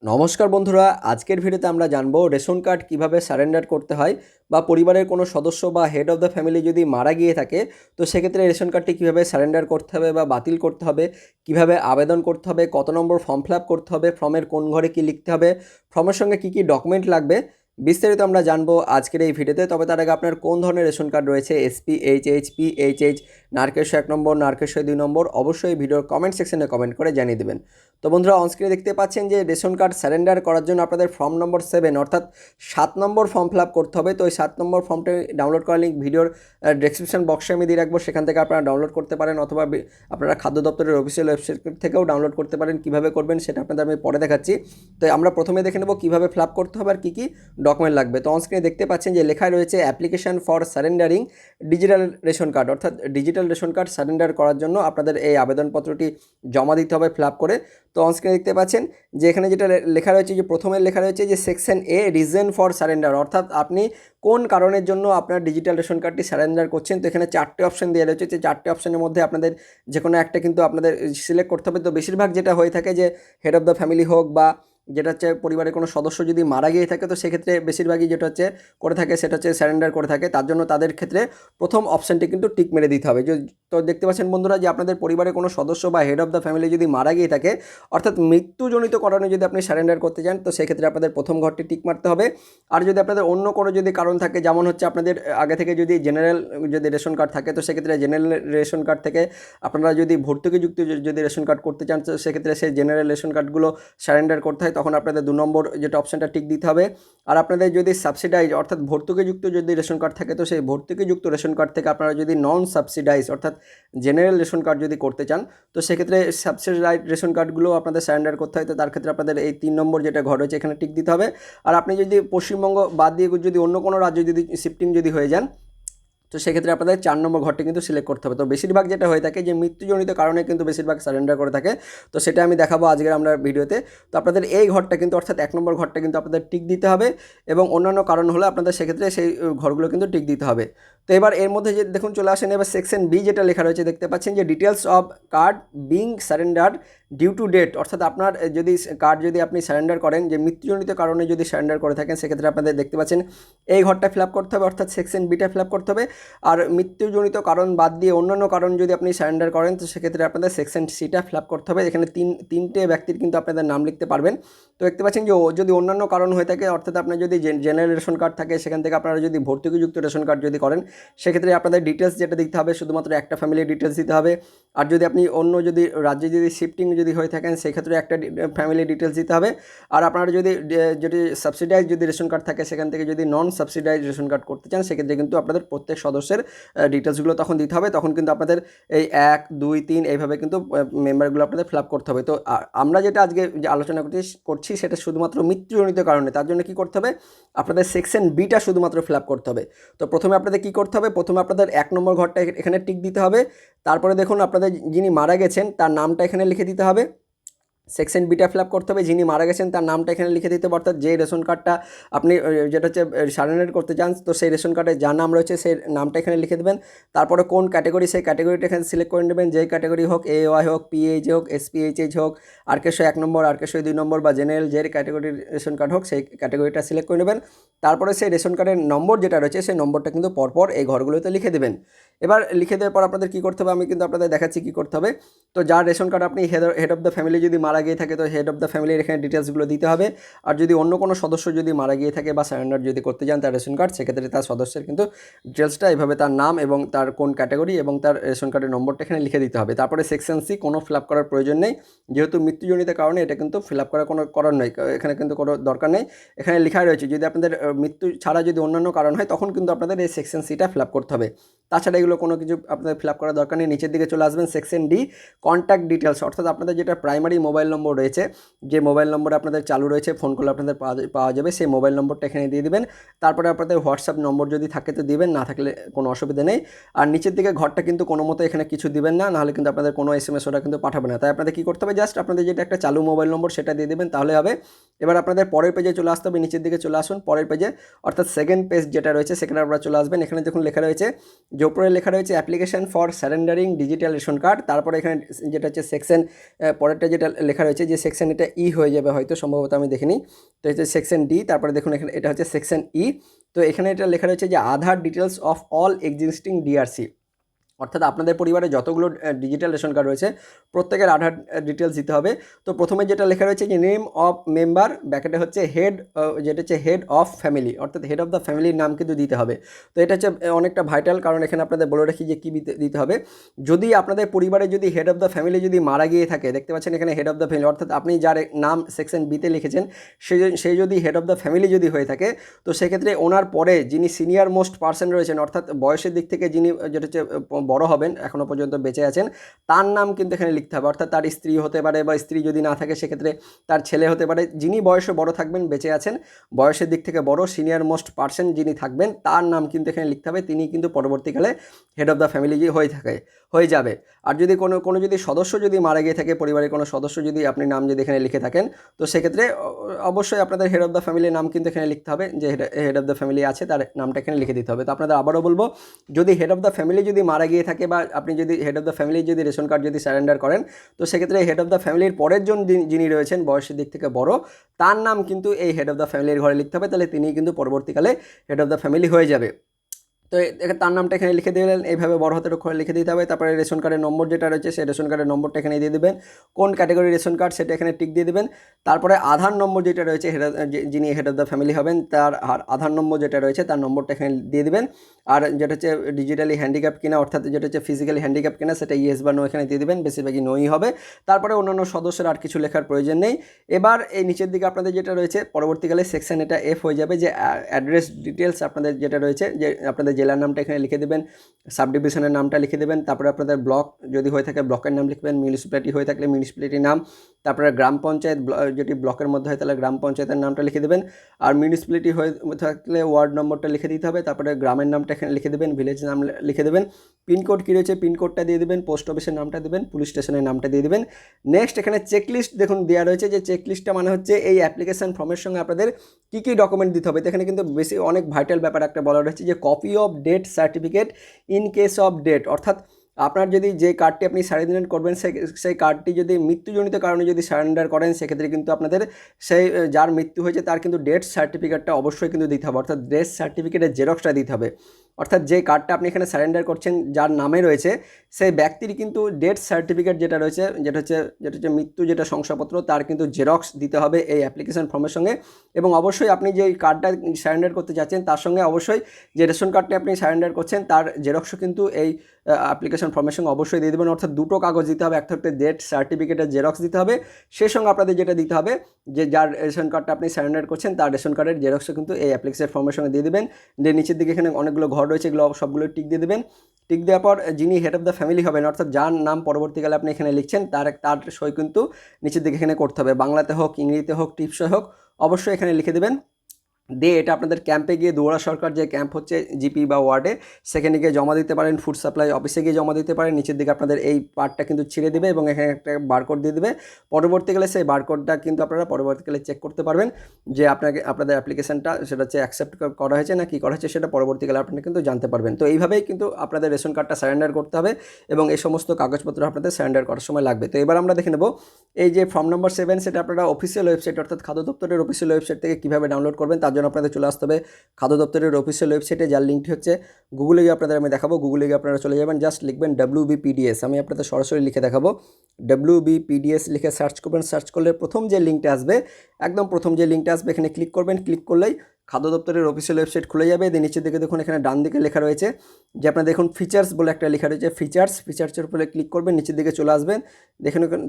নমস্কার বন্ধুরা, আজকের ভিডিওতে আমরা জানবো রেশন কার্ড কিভাবে সারেন্ডার করতে হয় বা পরিবারের কোনো সদস্য বা হেড অফ দ্য ফ্যামিলি যদি মারা গিয়ে থাকে তো সেক্ষেত্রে রেশন কার্ডটি কীভাবে সারেন্ডার করতে হবে বা বাতিল করতে হবে, কিভাবে আবেদন করতে হবে, কত নম্বর ফর্ম ফিল আপ করতে হবে, ফর্মের কোন ঘরে কী লিখতে হবে, ফর্মের সঙ্গে কী কী ডকুমেন্ট লাগবে বিস্তারিত আমরা জানবো আজকের এই ভিডিওতে। তবে তার আগে আপনার কোন ধরনের রেশন কার্ড রয়েছে, এসপি, এইচএইচ, পিএইচএইচ, নারকেশ 1 নম্বর, নারকেশ 2 নম্বর, অবশ্যই ভিডিওর কমেন্ট সেকশনে কমেন্ট করে জানিয়ে দেবেন। তো বন্ধুরা, অনস্ক্রিনে দেখতে পাচ্ছেন যে রেশন কার্ড সারেন্ডার করার জন্য আপনাদের ফর্ম নম্বর 7 অর্থাৎ 7 নম্বর ফর্ম ফিল আপ করতে হবে। তো এই 7 নম্বর ফর্মটি ডাউনলোড করার লিঙ্ক ভিডিওর ডেসক্রিপশন বক্সে আমি দিয়ে রাখবো, সেখান থেকে আপনারা ডাউনলোড করতে পারেন, অথবা আপনারা খাদ্য দপ্তরের অফিসিয়াল ওয়েবসাইট থেকেও ডাউনলোড করতে পারেন। কীভাবে করবেন সেটা আপনাদের আমি পরে দেখাচ্ছি। তো আমরা প্রথমে দেখে নেব কীভাবে ফিল আপ করতে হবে আর কী কী ডকুমেন্ট লাগবে। তো অনস্ক্রিনে দেখতে পাচ্ছেন যে লেখা রয়েছে application for সারেন্ডারিং digital ration card, অর্থাৎ ডিজিটাল রেশন কার্ড সারেন্ডার করার জন্য আপনাদের এই আবেদনপত্রটি জমা দিতে হবে ফিল আপ করে। তো অনস্ক্রিনে দেখতে পাচ্ছেন যে এখানে যেটা লেখা রয়েছে, যে প্রথমে লেখা রয়েছে যে section a reason for surrender, অর্থাৎ আপনি কোন কারণের জন্য আপনার ডিজিটাল রেশন কার্ডটি সারেন্ডার করছেন। তো এখানে 4টে অপশন দেওয়া রয়েছে, যে 4টে অপশনের মধ্যে আপনাদের যে কোনো একটা কিন্তু আপনাদের সিলেক্ট করতে হবে। তো বেশিরভাগ যেটা হয়ে থাকে যে হেড অফ দ্য ফ্যামিলি হোক বা যেটা হচ্ছে পরিবারের কোনো সদস্য যদি মারা গিয়ে থাকে, তো সেক্ষেত্রে বেশিরভাগই যেটা হচ্ছে করে থাকে সেটা হচ্ছে সারেন্ডার করে থাকে। তার জন্য তাদের ক্ষেত্রে প্রথম অপশানটি কিন্তু টিক মেরে দিতে হবে। তো দেখতে পাচ্ছেন বন্ধুরা যে আপনাদের পরিবারের কোনো সদস্য বা হেড অফ দ্য ফ্যামিলি যদি মারা গিয়ে থাকে, অর্থাৎ মৃত্যুজনিত কারণে যদি আপনি সারেন্ডার করতে চান, তো সেক্ষেত্রে আপনাদের প্রথম ঘরটি টিক মারতে হবে। আর যদি আপনাদের অন্য কোনো যদি কারণ থাকে, যেমন হচ্ছে আপনাদের আগে থেকে যদি জেনারেল যদি রেশন কার্ড থাকে, তো সেক্ষেত্রে জেনারেল রেশন কার্ড থেকে আপনারা যদি ভর্তুকিযুক্ত যদি রেশন কার্ড করতে চান, তো সেক্ষেত্রে সেই জেনারেল রেশন কার্ডগুলো সারেন্ডার করতে হয়, তখন আপনাদের 2 নম্বর যেটা অপশানটা টিক দিতে হবে। আর আপনাদের যদি সাবসিডাইজ অর্থাৎ ভর্তুকিযুক্ত যদি রেশন কার্ড থাকে, তো সেই ভর্তুকিযুক্ত রেশন কার্ড থেকে আপনারা যদি নন সাবসিডাইজ অর্থাৎ জেনারেল রেশন কার্ড যদি করতে চান, তো সেক্ষেত্রে সাবসিডাইজ রেশন কার্ডগুলো আপনাদের সারেন্ডার করতে হয়। তো তার ক্ষেত্রে আপনাদের এই 3 নম্বর যেটা ঘর রয়েছে এখানে টিক দিতে হবে। আর আপনি যদি পশ্চিমবঙ্গ বাদ দিয়ে যদি অন্য কোনো রাজ্যে যদি শিফটিং যদি হয়ে যান, তো সেক্ষেত্রে আপনাদের 4 নম্বর ঘরটি কিন্তু সিলেক্ট করতে হবে। তো বেশিরভাগ যেটা হয়ে থাকে যে মৃত্যুজনিত কারণে কিন্তু বেশিরভাগ সারেন্ডার করে থাকে, তো সেটা আমি দেখাবো আজকের আমরা ভিডিওতে। তো আপনাদের এই ঘরটা কিন্তু অর্থাৎ 1 নম্বর ঘরটা কিন্তু আপনাদের টিক দিতে হবে, এবং অন্যান্য কারণ হলে আপনাদের সেক্ষেত্রে সেই ঘরগুলো কিন্তু টিক দিতে হবে। তো এবার এর মধ্যে যে দেখুন চলে আসেন এবার সেকশন বি যেটা লেখা রয়েছে, দেখতে পাচ্ছেন যে details of card being surrender due to date, অর্থাৎ আপনার যদি কার্ড যদি আপনি সারেন্ডার করেন যে মৃত্যুজনিত কারণে যদি সারেন্ডার করে থাকেন, সেক্ষেত্রে আপনাদের দেখতে পাচ্ছেন এই ঘরটা ফিল আপ করতে হবে, অর্থাৎ সেকশন বিটা ফিল আপ করতে হবে। আর মৃত্যুজনিত কারণ বাদ দিয়ে অন্যান্য কারণ যদি আপনি সারেন্ডার করেন, তো সেক্ষেত্রে আপনাদের সেকশন সিটা ফিল আপ করতে হবে। এখানে তিনটে ব্যক্তির কিন্তু আপনাদের নাম লিখতে পারবেন। তো দেখতে পাচ্ছেন যে যদি অন্যান্য কারণ হয়ে থাকে, অর্থাৎ আপনার যদি জেনারেল রেশন কার্ড থাকে, সেখান থেকে আপনারা যদি ভর্তুকিযুক্ত রেশন কার্ড যদি করেন, সেক্ষেত্রে আপনাদের ডিটেলস যেটা দিতে হবে শুধুমাত্র একটা ফ্যামিলির ডিটেলস দিতে হবে। আর যদি আপনি অন্য যদি রাজ্যে যদি শিফটিং যদি হয়ে থাকেন, সেক্ষেত্রে একটা ফ্যামিলি ডিটেলস দিতে হবে। আর আপনারা যদি সাবসিডাইজ যদি রেশন কার্ড থাকে, সেখান থেকে যদি নন সাবসিডাইজ রেশন কার্ড করতে চান, সেক্ষেত্রে কিন্তু আপনাদের প্রত্যেক সদস্যের ডিটেলসগুলো তখন দিতে হবে। তখন কিন্তু আপনাদের এই 1, 2, 3 এইভাবে কিন্তু মেম্বারগুলো আপনাদের ফিল আপ করতে হবে। তো আমরা যেটা আজকে যে আলোচনা করছি সেটা শুধুমাত্র মৃত্যুজনিত কারণে। তার জন্য কী করতে হবে, আপনাদের সেকশন বিটা শুধুমাত্র ফিল আপ করতে হবে। তো প্রথমে আপনাদের কী করতে হবে, প্রথমে আপনাদের 1 নম্বর ঘরটা এখানে টিক দিতে হবে। তারপরে দেখুন আপনাদের যিনি মারা গেছেন তার নামটা এখানে লিখে দিতে হবে। সেকশন বিটা ফিল আপ করতে হবে, যিনি মারা গেছেন তার নামটা এখানে লিখে দিতে হবে, অর্থাৎ যে রেশন কার্ডটা আপনি যেটা হচ্ছে সারেন্ডার করতে চান, তো সেই রেশন কার্ডে যার নাম রয়েছে সেই নামটা এখানে লিখে দেবেন। তারপরে কোন ক্যাটাগরি, সেই ক্যাটাগরিটা এখানে সিলেক্ট করে নেবেন। যেই ক্যাটাগরি হোক, এওয়াই হোক, পিএইচ হোক, এসপিএইচএইচ হোক, আরকেশো 1 নম্বর, আরকেশো 2 নম্বর বা জেনারেল যে ক্যাটাগরির রেশন কার্ড হোক, সেই ক্যাটাগরিটা সিলেক্ট করে নেবেন। তারপরে সেই রেশন কার্ডের নম্বর যেটা রয়েছে সেই নম্বরটা কিন্তু পরপর এই ঘরগুলোতে লিখে দেবেন। এবার লিখে দেওয়ার পর আপনাদের কী করতে হবে, আমি কিন্তু আপনাদের দেখাচ্ছি কী করতে হবে। তো যার রেশন কার্ড আপনি হেড অফ দ্য ফ্যামিলি যদি মারা গিয়ে থাকে, তো হেড অফ দ্য ফ্যামিলির এখানে ডিটেলসগুলো দিতে হবে। আর যদি অন্য কোনো সদস্য যদি মারা গিয়ে থাকে বা সারেন্ডার যদি করতে চান তার রেশন কার্ড, সেক্ষেত্রে তার সদস্যের কিন্তু ডিটেলসটা এইভাবে তার নাম এবং তার কোন ক্যাটাগরি এবং তার রেশন কার্ডের নম্বরটা এখানে লিখে দিতে হবে। তারপরে সেকশন সি কোনো ফিল আপ করার প্রয়োজন নেই, যেহেতু মৃত্যুজনিত কারণে এটা কিন্তু ফিল আপ করার কোনো করার নেই, এখানে কিন্তু কোনো দরকার নেই। এখানে লেখা রয়েছে যদি আপনাদের মৃত্যু ছাড়া যদি অন্যান্য কারণ হয়, তখন কিন্তু আপনাদের এই সেকশন সিটা ফিল আপ করতে হবে। তাছাড়া এগুলো কোনো কিছু আপনাদের ফিল আপ করার দরকার নেই। নিচের দিকে চলে আসবেন সেকশন ডি কন্ট্যাক্ট ডিটেলস, অর্থাৎ আপনাদের যেটা প্রাইমারি মোবাইল নম্বর রয়েছে, যে মোবাইল নম্বরে আপনাদের চালু রয়েছে, ফোন করলে আপনাদের পাওয়া যাবে, সেই মোবাইল নম্বরটা এখানে দিয়ে দিবেন। তারপরে আপনাদের হোয়াটসঅ্যাপ নম্বর যদি থাকে তো দিবেন, না থাকলে কোনো অসুবিধা নেই। আর নিচের দিকে ঘরটা কিন্তু কোনো মতো এখানে কিছু দিবেন না, নাহলে কিন্তু আপনাদের কোনো SMS ওটা কিন্তু পাঠাবে না। তাই আপনাদের কী করতে হবে, জাস্ট আপনাদের যেটা একটা চালু মোবাইল নম্বর সেটা দিয়ে দেবেন, তাহলে হবে। এবার আপনাদের পরের পেজে চলে আসতে হবে, নিচের দিকে চলে আসুন পরের পেজে, অর্থাৎ সেকেন্ড পেজ যেটা রয়েছে সেখানে আপনারা চলে আসবেন। এখানে দেখুন লেখা রয়েছে যে উপরে লেখা রয়েছে application for সারেন্ডারিং digital ration card, তারপরে এখানে যেটা হচ্ছে সেকশন, পরেরটা যেটা লেখা রয়েছে যে সেকশন, এটা ই হয়ে যাবে হয়তো, সম্ভবত আমি দেখিনি। তো হচ্ছে সেকশন ডি, তারপরে দেখুন এখানে এটা হচ্ছে সেকশন ই। তো এখানে এটা লেখা রয়েছে যে Aadhaar details of all existing DRC, অর্থাৎ আপনাদের পরিবারে যতগুলো ডিজিটাল রেশন কার্ড রয়েছে প্রত্যেকের আধার ডিটেলস দিতে হবে। তো প্রথমে যেটা লেখা রয়েছে যে নেম অফ মেম্বার, ব্যাকেটে হচ্ছে হেড, যেটা হচ্ছে হেড অফ ফ্যামিলি, অর্থাৎ হেড অফ দ্য ফ্যামিলির নাম কিন্তু দিতে হবে। তো এটা হচ্ছে অনেকটা ভাইটাল, কারণ এখানে আপনাদের বলে রাখি যে কী দিতে হবে। যদি আপনাদের পরিবারে যদি হেড অফ দ্য ফ্যামিলি যদি মারা গিয়ে থাকে, দেখতে পাচ্ছেন এখানে হেড অফ দ্য ফ্যামিলি, অর্থাৎ আপনি যার নাম সেকশন বিতে লিখেছেন সেই যদি হেড অফ দ্য ফ্যামিলি যদি হয়ে থাকে, তো সেক্ষেত্রে ওনার পরে যিনি সিনিয়র মোস্ট পার্সন রয়েছেন, অর্থাৎ বয়সের দিক থেকে যিনি যেটা হচ্ছে বড় হবেন, এখনও পর্যন্ত বেঁচে আছেন, তার নাম কিন্তু এখানে লিখতে হবে। অর্থাৎ তার স্ত্রী হতে পারে, বা স্ত্রী যদি না থাকে সেক্ষেত্রে তার ছেলে হতে পারে, যিনি বয়সে বড় থাকবেন, বেঁচে আছেন, বয়সের দিক থেকে বড়, সিনিয়র মোস্ট পার্সন যিনি থাকবেন, তার নাম কিন্তু এখানে লিখতে হবে। তিনি কিন্তু পরবর্তীকালে হেড অফ দ্য ফ্যামিলি হয়ে যাবে। আর যদি কোনো যদি সদস্য যদি মারা গিয়ে থাকে, পরিবারের কোনো সদস্য যদি আপনি নাম যদি এখানে লিখে থাকেন, তো সেক্ষেত্রে অবশ্যই আপনাদের হেড অফ দ্য ফ্যামিলির নাম কিন্তু এখানে লিখতে হবে, যে হেড অফ দ্য ফ্যামিলি আছে তার নামটা এখানে লিখে দিতে হবে। তো আপনাদের আবারও বলবো, যদি হেড অফ দ্য ফ্যামিলি যদি মারা গিয়ে থাকে, বা আপনি যদি হেড অফ দ্য ফ্যামিলি যদি রেশন কার্ড যদি সারেন্ডার করেন, তো সেক্ষেত্রে হেড অফ দ্য ফ্যামিলির পরের জন যিনি রয়েছেন বয়সের দিক থেকে বড়, তার নাম কিন্তু এই হেড অফ দ্য ফ্যামিলির ঘরে লিখতে হবে, তাহলে তিনি কিন্তু পরবর্তীকালে হেড অফ দ্য ফ্যামিলি হয়ে যাবে। তো তার নামটা এখানে লিখে দিলেন, এইভাবে বড় হাতের অক্ষরে লিখে দিতে হবে। তারপরে রেশন কার্ডের নম্বর যেটা রয়েছে সেই রেশন কার্ডের নম্বরটা এখানে দিয়ে দেবেন, কোন ক্যাটাগরি রেশন কার্ড সেটা এখানে টিক দিয়ে দেবেন। তারপরে আধার নম্বর যেটা রয়েছে, যিনি হেড অফ দ্য ফ্যামিলি হবেন তার আধার নম্বর যেটা রয়েছে তার নম্বরটা এখানে দিয়ে দেবেন। আর যেটা হচ্ছে ডিজিটালি হ্যান্ডিক্যাপ কিনা, অর্থাৎ যেটা হচ্ছে ফিজিক্যালি হ্যান্ডিক্যাপ কিনা, সেটা ইয়েস বা নো এখানে দিয়ে দেবেন, বেশিরভাগই নোই হবে। তারপরে অন্যান্য সদস্যের আর কিছু লেখার প্রয়োজন নেই। এবার এই নিচের দিকে আপনাদের যেটা রয়েছে পরবর্তীকালে সেকশন এটা এফ হয়ে যাবে, যে অ্যাড্রেস ডিটেলস আপনাদের যেটা রয়েছে, যে আপনাদের জেলার নামটা এখানে লিখে দেবেন, সাব ডিভিশনের নামটা লিখে দেবেন, তারপরে আপনাদের ব্লক যদি হয়ে থাকে ব্লকের নাম লিখবেন, মিউনিসিপ্যালিটি হয়ে থাকলে মিউনিসিপ্যালিটির নাম, তারপরে গ্রাম পঞ্চায়েত যদি ব্লকের মধ্যে হয় তাহলে গ্রাম পঞ্চায়েতের নামটা লিখে দেবেন, আর মিউনিসিপ্যালিটি হয়ে থাকলে ওয়ার্ড নম্বরটা লিখে দিতে হবে, তারপরে গ্রামের নামটা এখানে লিখে দেবেন, ভিলেজ নাম লিখে দেবেন, পিনকোড কী রয়েছে পিনকোডটা দিয়ে দেবেন, পোস্ট অফিসের নামটা দেবেন, পুলিশ স্টেশনের নামটা দিয়ে দেবেন। নেক্সট এখানে চেকলিস্ট দেখুন দেওয়া রয়েছে, যে চেকলিস্টটা মানে হচ্ছে এই অ্যাপ্লিকেশন ফর্মের সঙ্গে আপনাদের কী কী ডকুমেন্ট দিতে হবে। এখানে কিন্তু বেশি অনেক ভাইটাল ব্যাপার একটা বলা রয়েছে, যে copy of death certificate in case of death, অর্থাৎ আপনার যদি যে কার্ডটি আপনি সারেন্ডার করবেন সেই কার্ডটি যদি মৃত্যুজনিত কারণে যদি সারেন্ডার করেন, সেক্ষেত্রে কিন্তু আপনাদের সেই যার মৃত্যু হয়েছে তার কিন্তু ডেথ সার্টিফিকেটটা অবশ্যই কিন্তু দিতে হবে, অর্থাৎ ডেথ সার্টিফিকেটের জেরক্সটা দিতে হবে। অর্থাৎ যে কার্ডটা আপনি এখানে সারেন্ডার করছেন যার নামে রয়েছে, সেই ব্যক্তির কিন্তু ডেথ সার্টিফিকেট যেটা রয়েছে, যেটা হচ্ছে মৃত্যু যেটা শংসাপত্র, তার কিন্তু জেরক্স দিতে হবে এই অ্যাপ্লিকেশন ফর্মের সঙ্গে। এবং অবশ্যই আপনি যে কার্ডটা সারেন্ডার করতে যাচ্ছেন তার সঙ্গে অবশ্যই যে রেশন কার্ডটি আপনি সারেন্ডার করছেন তার জেরক্সও কিন্তু এই অ্যাপ্লিকেশন ফর্মের সঙ্গে অবশ্যই দিয়ে দেবেন। অর্থাৎ দুটো কাগজ দিতে হবে, একটা হচ্ছে ডেথ সার্টিফিকেটের জেরক্স দিতে হবে, সেই সঙ্গে আপনাদের যেটা দিতে হবে, যে যার রেশন কার্ডটা আপনি সারেন্ডার করছেন তার রেশন কার্ডের জেরক্সও কিন্তু এই অ্যাপ্লিকেশন ফর্মের সঙ্গে দিয়ে দেবেন। যে নিচের দিকে এখানে অনেকগুলো ঘর রয়েছে, এগুলো সবগুলো টিক দিয়ে দেবেন। টিক দেওয়ার পর যিনি হেড অফ দ্য ফ্যামিলি হবেন, অর্থাৎ যার নাম পরবর্তীকালে আপনি এখানে লিখছেন, তার সই কিন্তু নিচের দিকে এখানে করতে হবে, বাংলাতে হোক, ইংরেজিতে হোক, টিপসে হোক, অবশ্যই এখানে লিখে দেবেন। দিয়ে এটা আপনাদের ক্যাম্পে গিয়ে দুয়ারা সরকার যে ক্যাম্প হচ্ছে জিপি বা ওয়ার্ডে, সেখানে গিয়ে জমা দিতে পারেন, ফুড সাপ্লাই অফিসে গিয়ে জমা দিতে পারেন। নিচের দিকে আপনাদের এই পার্টটা কিন্তু ছিঁড়ে দেবে এবং এখানে একটা বারকোড দিয়ে দেবে। পরবর্তীকালে সেই বারকোডটা কিন্তু আপনারা পরবর্তীকালে চেক করতে পারবেন, যে আপনাদের অ্যাপ্লিকেশনটা সেটা হচ্ছে অ্যাকসেপ্ট করা হয়েছে না কি করা হয়েছে, সেটা পরবর্তীকালে আপনারা কিন্তু জানতে পারবেন। তো এইভাবেই কিন্তু আপনাদের রেশন কার্ডটা সারেন্ডার করতে হবে, এবং এই সমস্ত কাগজপত্র আপনাদের সারেন্ডার করার সময় লাগবে। তো এবার আমরা দেখে নেব এই যে ফর্ম নম্বর 7, সেটা আপনারা অফিসিয়াল ওয়েবসাইট, অর্থাৎ খাদ্য দপ্তরের অফিসিয়াল ওয়েবসাইট থেকে কীভাবে ডাউনলোড করবেন, তার জন্য আপনাদের চলে আসতে হবে খাদ্য দপ্তরের অফিসিয়াল ওয়েবসাইটে, যার লিঙ্কটি হচ্ছে গুগলে গিয়ে আপনাদের আমি দেখাবো। গুগলে গিয়ে আপনারা চলে যাবেন, জাস্ট লিখবেন WBPDS, আমি আপনাদের সরাসরি লিখে দেখাবো। WBPDS লিখে সার্চ করবেন, সার্চ করলে প্রথম যে লিঙ্কটা আসবে, একদম প্রথম যে লিঙ্কটা আসবে এখানে ক্লিক করবেন। ক্লিক করলেই খাদ্য দপ্তরের অফিসিয়াল ওয়েবসাইট খুলে যাবে। এদের নিচের দিকে দেখুন এখানে ডান দিকে লেখা রয়েছে, যে আপনার দেখুন ফিচার্স বলে একটা লেখা রয়েছে, ফিচার্সের উপরে ক্লিক করবেন, নিচের দিকে চলে আসবেন,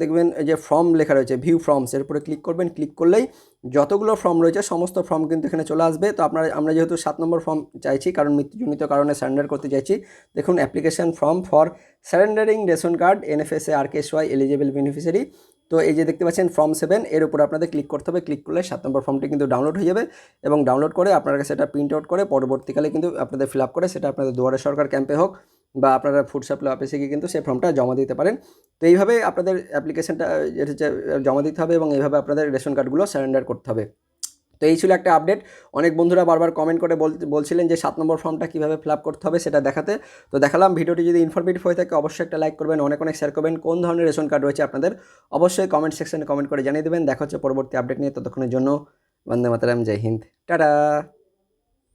দেখবেন যে ফর্ম লেখা রয়েছে, ভিউ ফর্মস, এর উপরে ক্লিক করবেন। ক্লিক করলেই যতগুলো ফর্ম রয়েছে সমস্ত ফর্ম কিন্তু এখানে চলে আসবে। তো আমরা যেহেতু 7 নম্বর ফর্ম চাইছি, কারণ মৃত্যুজনিত কারণে সারেন্ডার করতে চাইছি, দেখুন application form for সারেন্ডারিং ration card NFSA RKSY eligible beneficiary. তো এই যে দেখতে পাচ্ছেন ফর্ম 7, এর উপর আপনাদের ক্লিক করতে হবে। ক্লিক করলে 7 নম্বর ফর্মটি কিন্তু ডাউনলোড হয়ে যাবে, এবং ডাউনলোড করে আপনারা সেটা প্রিন্ট আউট করে পরবর্তীকালে কিন্তু আপনাদের ফিল আপ করে সেটা আপনাদের দুয়ারে সরকার ক্যাম্পে হোক বা আপনারা ফুড সাপ্লাই অফিসে গিয়ে কিন্তু সেই ফর্মটা জমা দিতে পারেন। তো এইভাবে আপনাদের অ্যাপ্লিকেশনটা যেটা হচ্ছে জমা দিতে হবে এবং এইভাবে আপনাদের রেশন কার্ডগুলো সারেন্ডার করতে হবে। তো এই ছিল একটা আপডেট। অনেক বন্ধুরা বারবার কমেন্ট করে বলছিলেন যে 7 নম্বর ফর্মটা কীভাবে ফিল আপ করতে হবে সেটা দেখাতে। তো দেখালাম। ভিডিওটি যদি ইনফরমেটিভ হয়ে থাকে অবশ্যই একটা লাইক করবেন, অনেক অনেক শেয়ার করবেন। কোন ধরনের রেশন কার্ড রয়েছে আপনাদের অবশ্যই কমেন্ট সেকশনে কমেন্ট করে জানিয়ে দেবেন। দেখা হচ্ছে পরবর্তী আপডেট নিয়ে। ততক্ষণের জন্য বন্দে মাতরম, জয় হিন্দ, টাটা।